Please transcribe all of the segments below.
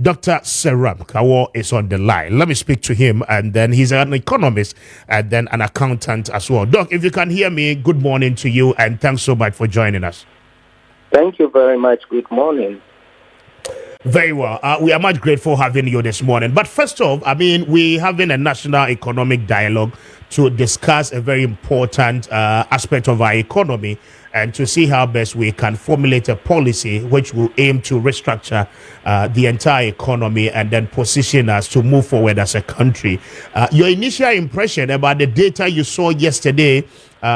Dr. Seram Kawo is on the line. Let me speak to him, and then he's an economist and then an accountant as well. Doc, if you can hear me, good morning to you, and thanks so much for joining us. Thank you very much. Good morning. Very well. We are much grateful having you this morning. But first off, we're having a national economic dialogue to discuss a very important aspect of our economy and to see how best we can formulate a policy which will aim to restructure the entire economy and then position us to move forward as a country. Your initial impression about the data you saw yesterday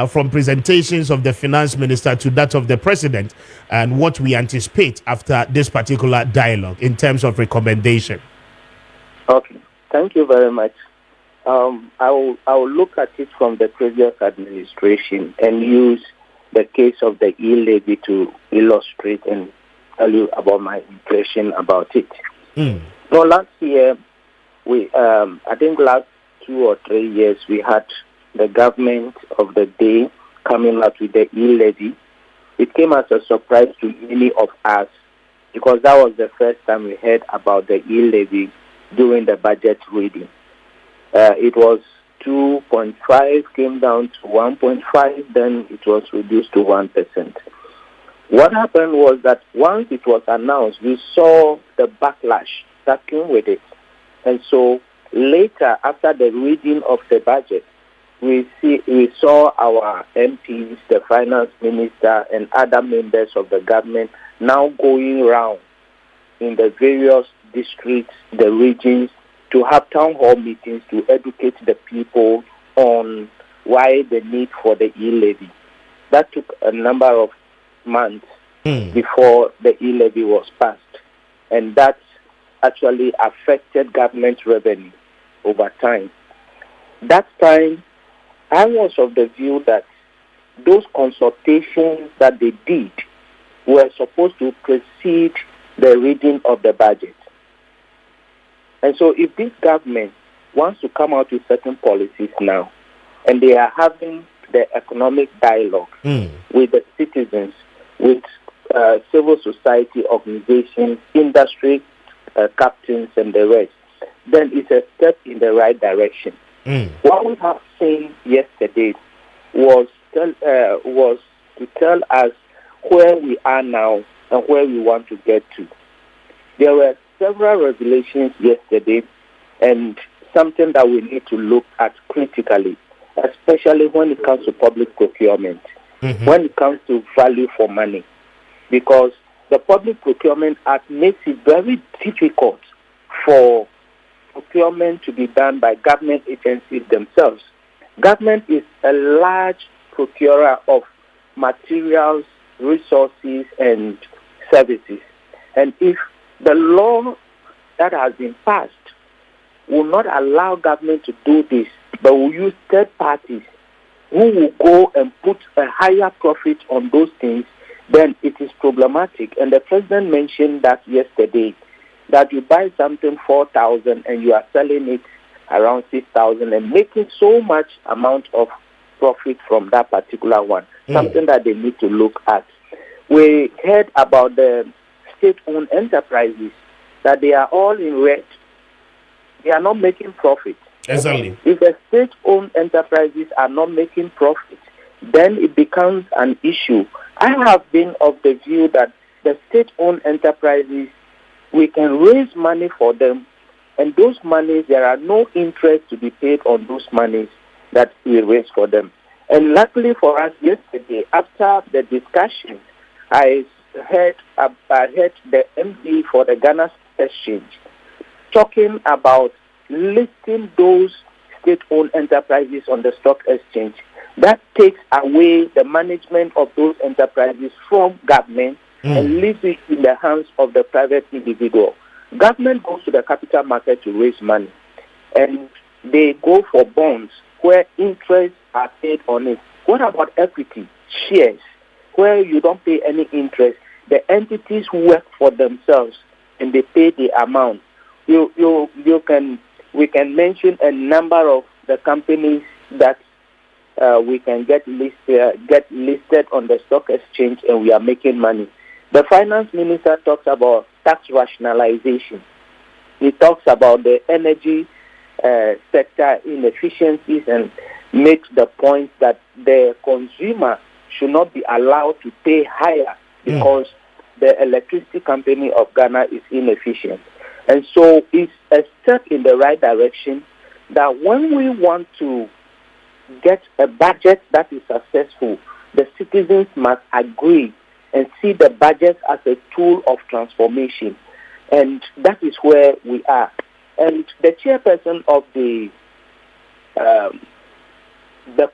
from presentations of the finance minister to that of the president, and what we anticipate after this particular dialogue in terms of recommendation. Okay, thank you very much. I will look at it from the previous administration and use the case of the e-levy to illustrate and tell you about my impression about it. So last year, I think last 2 or 3 years, we had the government of the day coming out with the e-levy. It came as a surprise to many of us because that was the first time we heard about the e-levy during the budget reading. It was 2.5, came down to 1.5, then it was reduced to 1%. What happened was that once it was announced, we saw the backlash that came with it. And so later, after the reading of the budget, we saw our MPs, the finance minister, and other members of the government now going around in the various districts, the regions, to have town hall meetings to educate the people on why the need for the e-levy. That took a number of months before the e-levy was passed, and that actually affected government revenue over time. That time, I was of the view that those consultations that they did were supposed to precede the reading of the budget. And so if this government wants to come out with certain policies now, and they are having the economic dialogue with the citizens, with civil society organizations, industry captains, and the rest, then it's a step in the right direction. What we have seen yesterday was to tell us where we are now and where we want to get to. There were several revelations yesterday, and something that we need to look at critically, especially when it comes to public procurement, when it comes to value for money, because the Public Procurement Act makes it very difficult for procurement to be done by government agencies themselves. Government is a large procurer of materials, resources, and services. And if the law that has been passed will not allow government to do this, but will use third parties who will go and put a higher profit on those things, then it is problematic. And the president mentioned that yesterday, that you buy something 4,000 and you are selling it around 6,000 and making so much amount of profit from that particular one, something that they need to look at. We heard about the state-owned enterprises, that they are all in red. They are not making profit. Exactly. If the state-owned enterprises are not making profit, then it becomes an issue. I have been of the view that the state-owned enterprises, we can raise money for them, and those monies, there are no interest to be paid on those monies that we raise for them. And luckily for us, yesterday, after the discussion, I heard the MD for the Ghana Exchange talking about listing those state-owned enterprises on the stock exchange. That takes away the management of those enterprises from government and leaves it in the hands of the private individual. Government goes to the capital market to raise money, and they go for bonds where interests are paid on it. What about equity, shares, where you don't pay any interest? The entities work for themselves and they pay the amount. We can mention a number of the companies that we can get listed on the stock exchange, and we are making money. The finance minister talks about tax rationalization. he talks about the energy sector inefficiencies and makes the point that the consumer should not be allowed to pay higher because the electricity company of Ghana is inefficient. And so it's a step in the right direction that when we want to get a budget that is successful, the citizens must agree and see the budget as a tool of transformation. And that is where we are. And the chairperson of the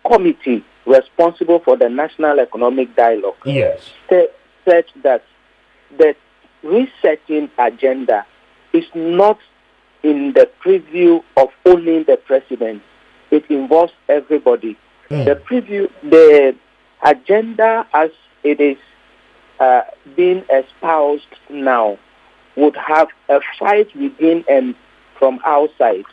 committee responsible for the National Economic Dialogue said that the resetting agenda is not in the preview of only the president. It involves everybody. The agenda as it is being espoused now would have a fight within and from outside,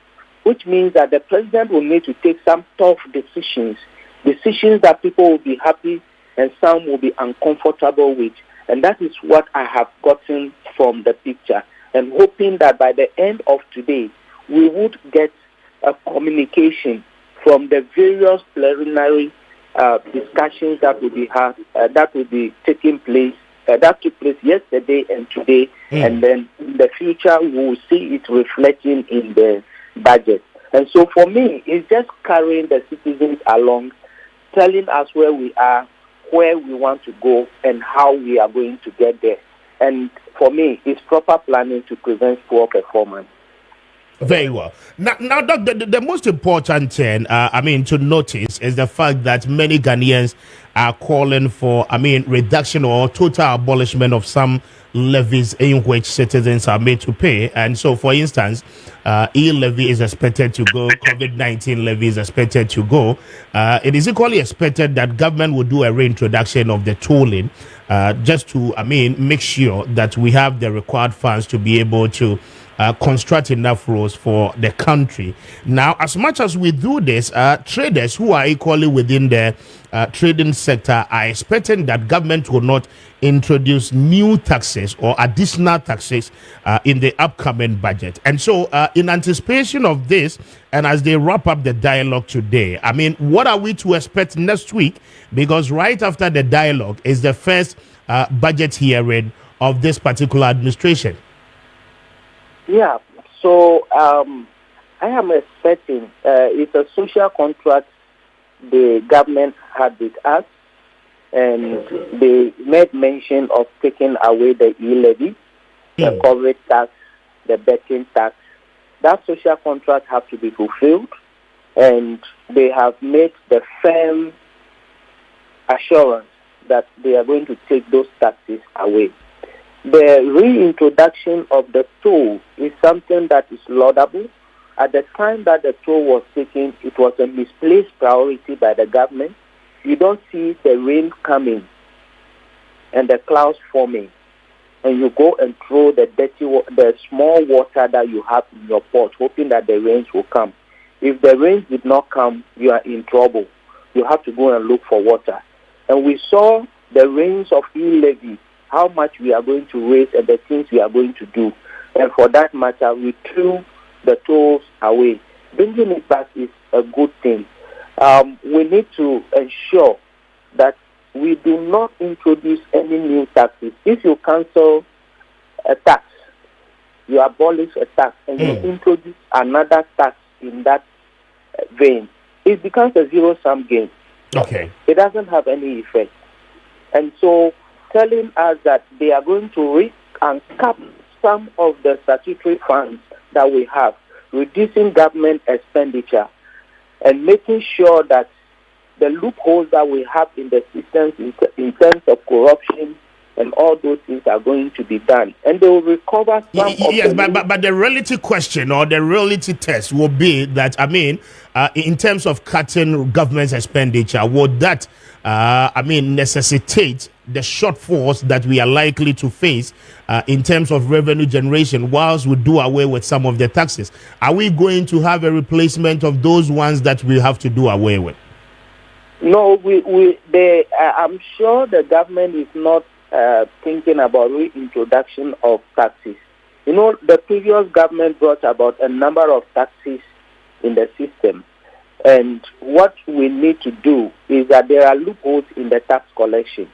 which means that the president will need to take some tough decisions that people will be happy and some will be uncomfortable with. And that is what I have gotten from the picture. And hoping that by the end of today, we would get a communication from the various preliminary discussions that will be had, that will be taking place, that took place yesterday and today, and then in the future we will see it reflecting in the budget. And so for me, it's just carrying the citizens along, telling us where we are, where we want to go, and how we are going to get there. And for me, it's proper planning to prevent poor performance. Very well. Now, Doc, the most important thing, to notice is the fact that many Ghanaians are calling for, reduction or total abolishment of some levies in which citizens are made to pay. And so, for instance, e-levy is expected to go, COVID-19 levy is expected to go. It is equally expected that government will do a reintroduction of the tolling just to, make sure that we have the required funds to be able to construct enough roads for the country. Now, as much as we do this, traders who are equally within the trading sector are expecting that government will not introduce new taxes or additional taxes in the upcoming budget. And so, in anticipation of this, and as they wrap up the dialogue today, what are we to expect next week? Because right after the dialogue is the first budget hearing of this particular administration. Yeah, so I am expecting it's a social contract the government had with us, and they made mention of taking away the e-levy, the corporate tax, the betting tax. That social contract has to be fulfilled, and they have made the firm assurance that they are going to take those taxes away. The reintroduction of the toll is something that is laudable. At the time that the toll was taken, it was a misplaced priority by the government. You don't see the rain coming and the clouds forming, and you go and throw the the small water that you have in your pot, hoping that the rains will come. If the rains did not come, you are in trouble. You have to go and look for water. And we saw the rains of e-levy, how much we are going to raise and the things we are going to do. And for that matter, we threw the tolls away. Bringing it back is a good thing. We need to ensure that we do not introduce any new taxes. If you cancel a tax, you abolish a tax, and you introduce another tax in that vein, it becomes a zero-sum game. Okay. It doesn't have any effect. And so telling us that they are going to cap some of the statutory funds that we have, reducing government expenditure, and making sure that the loopholes that we have in the systems in terms of corruption and all those things are going to be done. And they will recover some of yes, but the reality question or the reality test will be that, in terms of cutting government's expenditure, would that, necessitate the shortfalls that we are likely to face in terms of revenue generation whilst we do away with some of the taxes? Are we going to have a replacement of those ones that we have to do away with? No, I'm sure the government is not thinking about reintroduction of taxes. You know, the previous government brought about a number of taxes in the system. And what we need to do is that there are loopholes in the tax collection.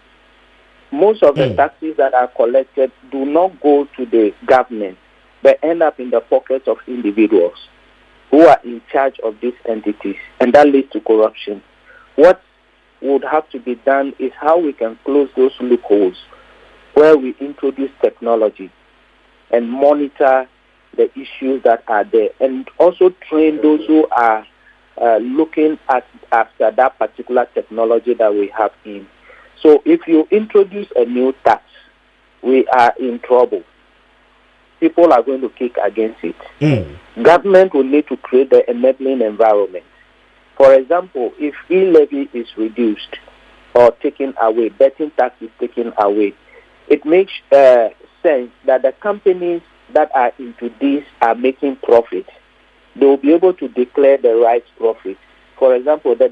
Most of the taxes that are collected do not go to the government, but end up in the pockets of individuals who are in charge of these entities, and that leads to corruption. What would have to be done is how we can close those loopholes where we introduce technology and monitor the issues that are there, and also train those who are looking at after that particular technology that we have in. So if you introduce a new tax, we are in trouble. People are going to kick against it. Government will need to create the enabling environment. For example, if e-levy is reduced or taken away, betting tax is taken away, it makes sense that the companies that are into this are making profit. They will be able to declare the right profit. For example, they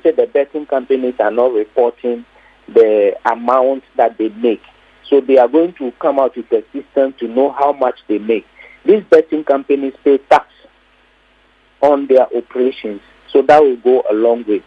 said the betting companies are not reporting the amount that they make. So they are going to come out with a system to know how much they make. These betting companies pay tax on their operations. So that will go a long way.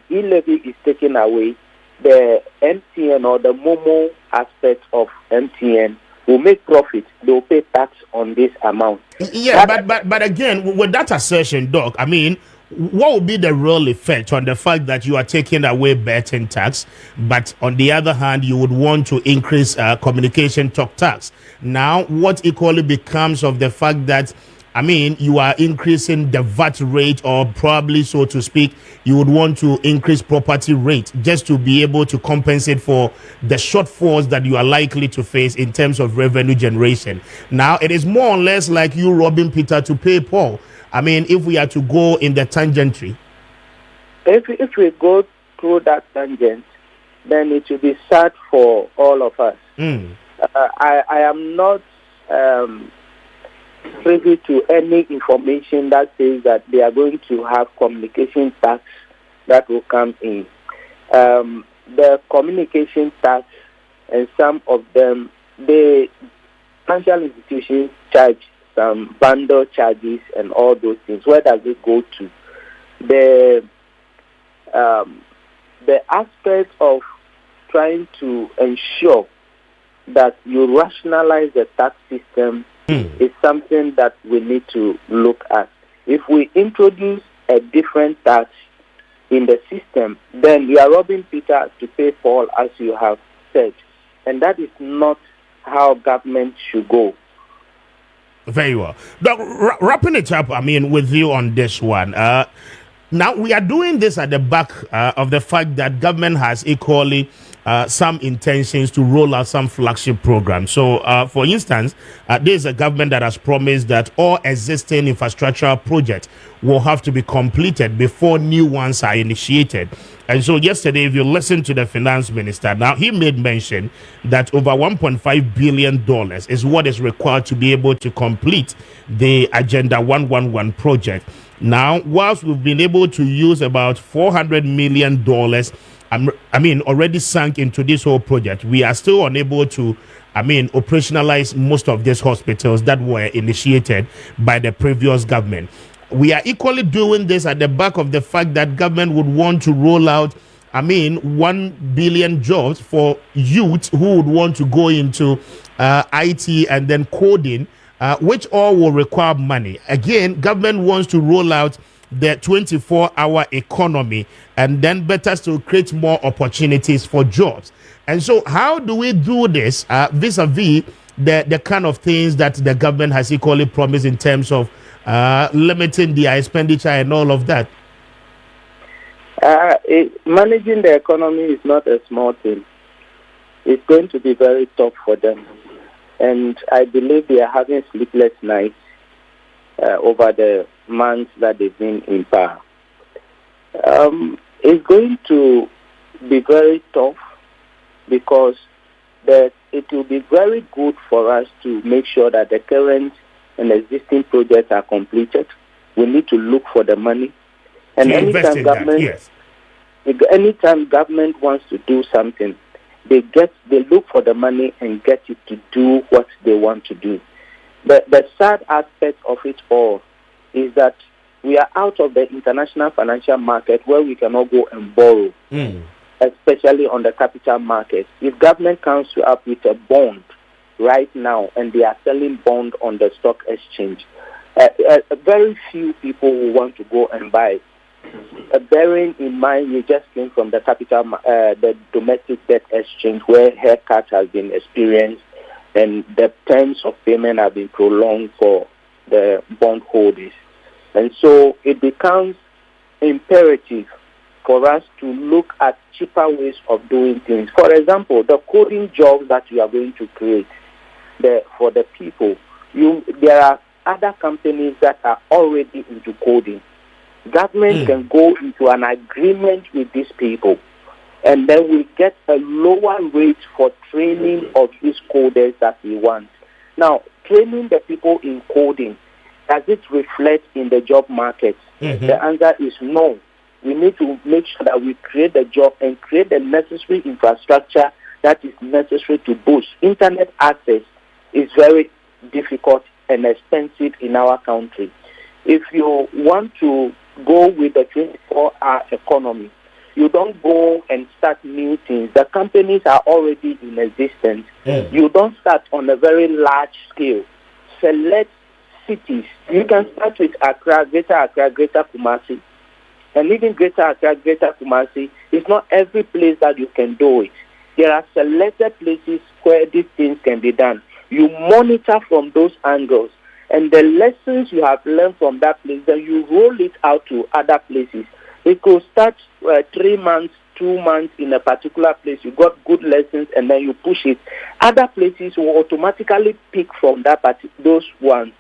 E-levy is taken away. The MTN or the Momo aspect of MTN will make profit. They will pay tax on this amount. Yeah, but again, with that assertion, Doc, I mean, what would be the real effect on the fact that you are taking away betting tax, but on the other hand, you would want to increase communication talk tax? Now, what equally becomes of the fact that, I mean, you are increasing the VAT rate, or probably, so to speak, you would want to increase property rate just to be able to compensate for the shortfalls that you are likely to face in terms of revenue generation. Now, it is more or less like you robbing Peter to pay Paul. I mean, if we are to go in the tangentry. If we go through that tangent, then it will be sad for all of us. I am not privy to any information that says that they are going to have communication tax that will come in. The communication tax, and some of them, the financial institutions charge some bundle charges and all those things. Where does it go to? The aspect of trying to ensure that you rationalize the tax system is something that we need to look at. If we introduce a different tax in the system, then you are robbing Peter to pay Paul, as you have said. And that is not how government should go. Very well. Doc, wrapping it up, I mean, with you on this one. Now, we are doing this at the back of the fact that government has equally some intentions to roll out some flagship programs. So, for instance, there is a government that has promised that all existing infrastructural projects will have to be completed before new ones are initiated. And so yesterday, if you listen to the finance minister, now he made mention that over $1.5 billion is what is required to be able to complete the Agenda 111 project. Now, whilst we've been able to use about $400 million, I mean, already sunk into this whole project, we are still unable to, operationalize most of these hospitals that were initiated by the previous government. We are equally doing this at the back of the fact that government would want to roll out, 1 billion jobs for youth who would want to go into IT and then coding, which all will require money. Again, government wants to roll out the 24-hour economy and then better to create more opportunities for jobs. And so how do we do this vis-a-vis the kind of things that the government has equally promised in terms of limiting their expenditure and all of that? Managing the economy is not a small thing. It's going to be very tough for them. And I believe they are having sleepless nights over the months that they've been in power. It's going to be very tough because it will be very good for us to make sure that the current and existing projects are completed. We need to look for the money. And anytime government wants to do something, they look for the money and get it to do what they want to do. The sad aspect of it all is that we are out of the international financial market where we cannot go and borrow, especially on the capital market. If government comes up with a bond right now and they are selling bond on the stock exchange, very few people will want to go and buy it. Bearing in mind, you just came from the the domestic debt exchange where haircut has been experienced and the terms of payment have been prolonged for the bond holders. And so it becomes imperative for us to look at cheaper ways of doing things. For example, the coding jobs that you are going to create for the people, there are other companies that are already into coding. Government can go into an agreement with these people, and then we get a lower rate for training of these coders that we want. Now, training the people in coding, does it reflect in the job market? The answer is no. We need to make sure that we create the job and create the necessary infrastructure that is necessary to boost. Internet access is very difficult and expensive in our country. If you want to go with the 24-hour economy, you don't go and start new things. The companies are already in existence. You don't start on a very large scale. Select cities. You can start with Accra, Greater Kumasi. And even Greater Accra, Greater Kumasi, it's not every place that you can do it. There are selected places where these things can be done. You monitor from those angles. And the lessons you have learned from that place, then you roll it out to other places. It could start 3 months, 2 months in a particular place. You got good lessons, and then you push it. Other places will automatically pick from those ones.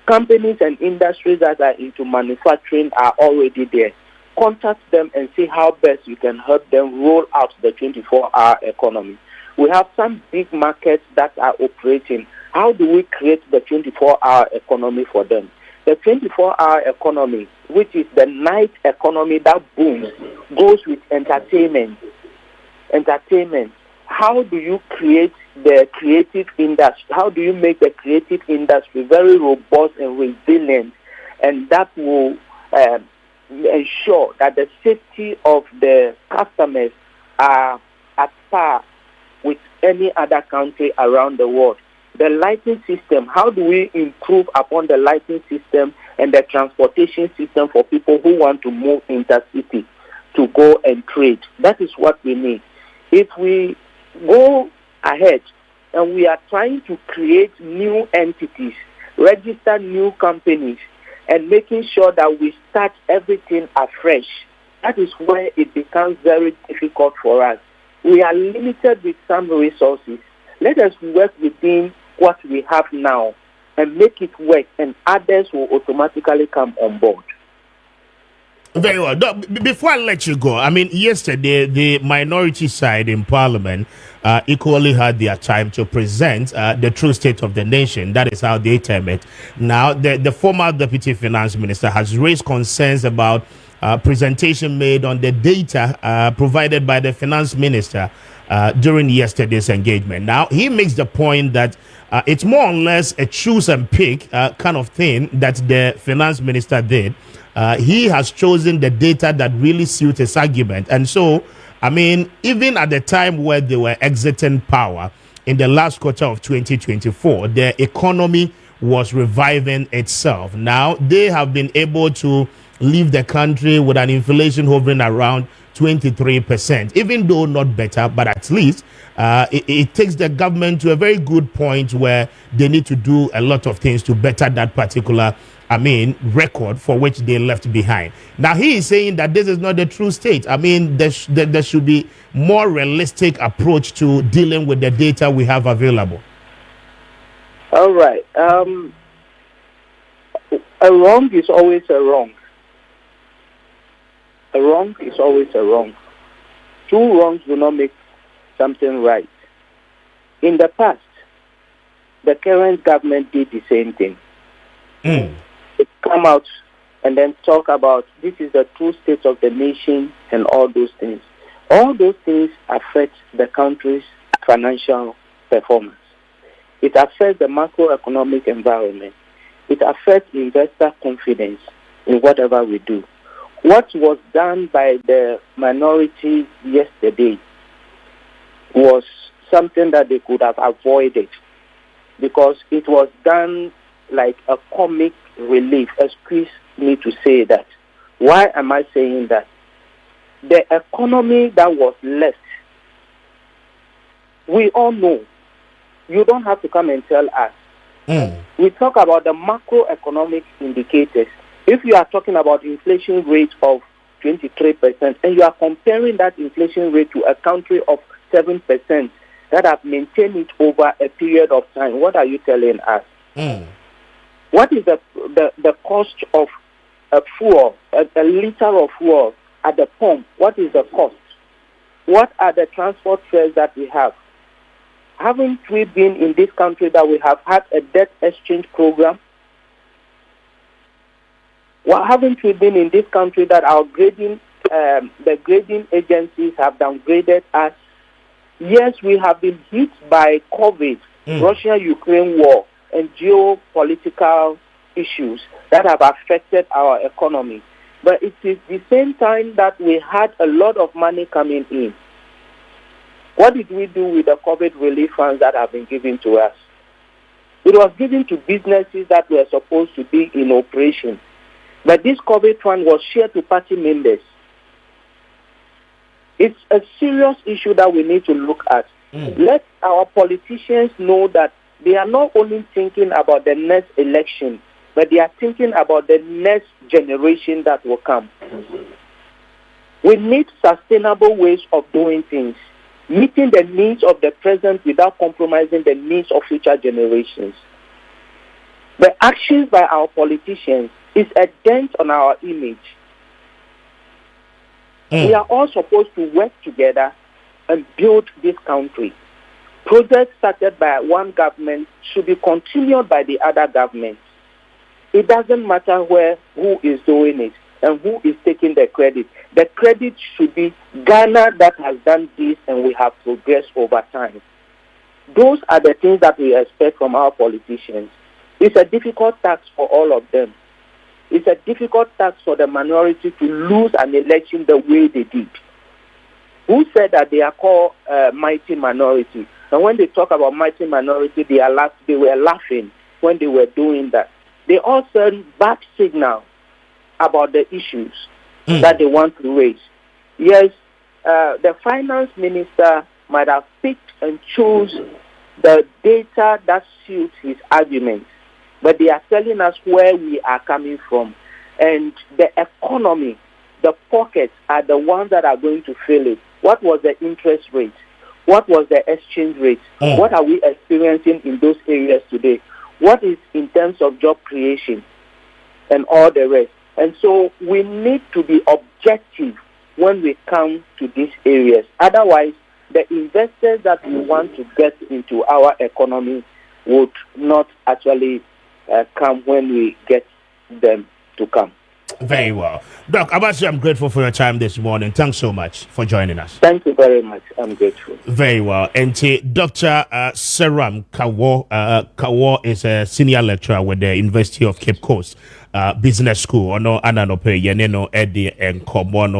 Companies and industries that are into manufacturing are already there. Contact them and see how best you can help them roll out the 24-hour economy. We have some big markets that are operating. How do we create the 24-hour economy for them? The 24-hour economy, which is the night economy that booms, goes with entertainment. How do you create the creative industry? How do you make the creative industry very robust and resilient? And that will ensure that the safety of the customers are at par with any other country around the world. The lighting system, how do we improve upon the lighting system and the transportation system for people who want to move intercity to go and trade? That is what we need. If we go ahead and we are trying to create new entities, register new companies, and making sure that we start everything afresh, that is where it becomes very difficult for us. We are limited with some resources. Let us work within what we have now and make it work, and others will automatically come on board. Very well. Before I let you go, I mean, yesterday, the minority side in Parliament equally had their time to present the true state of the nation. That is how they term it. Now, the former Deputy Finance Minister has raised concerns about presentation made on the data provided by the Finance Minister during yesterday's engagement. Now, he makes the point that it's more or less a choose and pick kind of thing that the Finance Minister did. He has chosen the data that really suits his argument. And so, I mean, even at the time where they were exiting power in the last quarter of 2024, the economy was reviving itself. Now, they have been able to leave the country with an inflation hovering around 23%, even though not better, but at least it takes the government to a very good point where they need to do a lot of things to better that particular record for which they left behind. Now, he is saying that this is not the true state. I mean, there should be more realistic approach to dealing with the data we have available. All right. A wrong is always a wrong. A wrong is always a wrong. Two wrongs do not make something right. In the past, the current government did the same thing. It come out and then talk about this is the true state of the nation and all those things. All those things affect the country's financial performance. It affects the macroeconomic environment. It affects investor confidence in whatever we do. What was done by the minority yesterday was something that they could have avoided, because it was done like a comic relief. Excuse me to say that. Why am I saying that? The economy that was left, we all know. You don't have to come and tell us. We talk about the macroeconomic indicators. If you are talking about inflation rate of 23% and you are comparing that inflation rate to a country of 7% that have maintained it over a period of time, what are you telling us? What is the cost of a fuel, a liter of fuel at the pump? What is the cost? What are the transport fares that we have? Haven't we been in this country that we have had a debt exchange program? Well, haven't we been in this country that our the grading agencies have downgraded us? Yes, we have been hit by COVID, Russia-Ukraine war, and geopolitical issues that have affected our economy. But it is the same time that we had a lot of money coming in. What did we do with the COVID relief funds that have been given to us? It was given to businesses that were supposed to be in operation. But this COVID fund was shared to party members. It's a serious issue that we need to look at. Let our politicians know that they are not only thinking about the next election, but they are thinking about the next generation that will come. We need sustainable ways of doing things, meeting the needs of the present without compromising the needs of future generations. The actions by our politicians is a dent on our image. We are all supposed to work together and build this country. Projects started by one government should be continued by the other governments. It doesn't matter who is doing it and who is taking the credit. The credit should be Ghana that has done this and we have progressed over time. Those are the things that we expect from our politicians. It's a difficult task for all of them. It's a difficult task for the minority to lose an election the way they did. Who said that they are called mighty minority? And when they talk about mighty minority, they were laughing when they were doing that. They all send bad signal about the issues that they want to raise. Yes, the finance minister might have picked and chose the data that suits his arguments, but they are telling us where we are coming from. And the economy, the pockets are the ones that are going to fill it. What was the interest rate? What was the exchange rate? What are we experiencing in those areas today? What is in terms of job creation and all the rest? And so we need to be objective when we come to these areas. Otherwise, the investors that we want to get into our economy would not actually come when we get them to come. Very well. Doc Abasi, I'm grateful for your time this morning. Thanks so much for joining us. Thank you very much. I'm grateful. Very well. And Dr. Seram Kawo, Kawo is a senior lecturer with the University of Cape Coast Business School. Ono ananope yeneno edi enkomono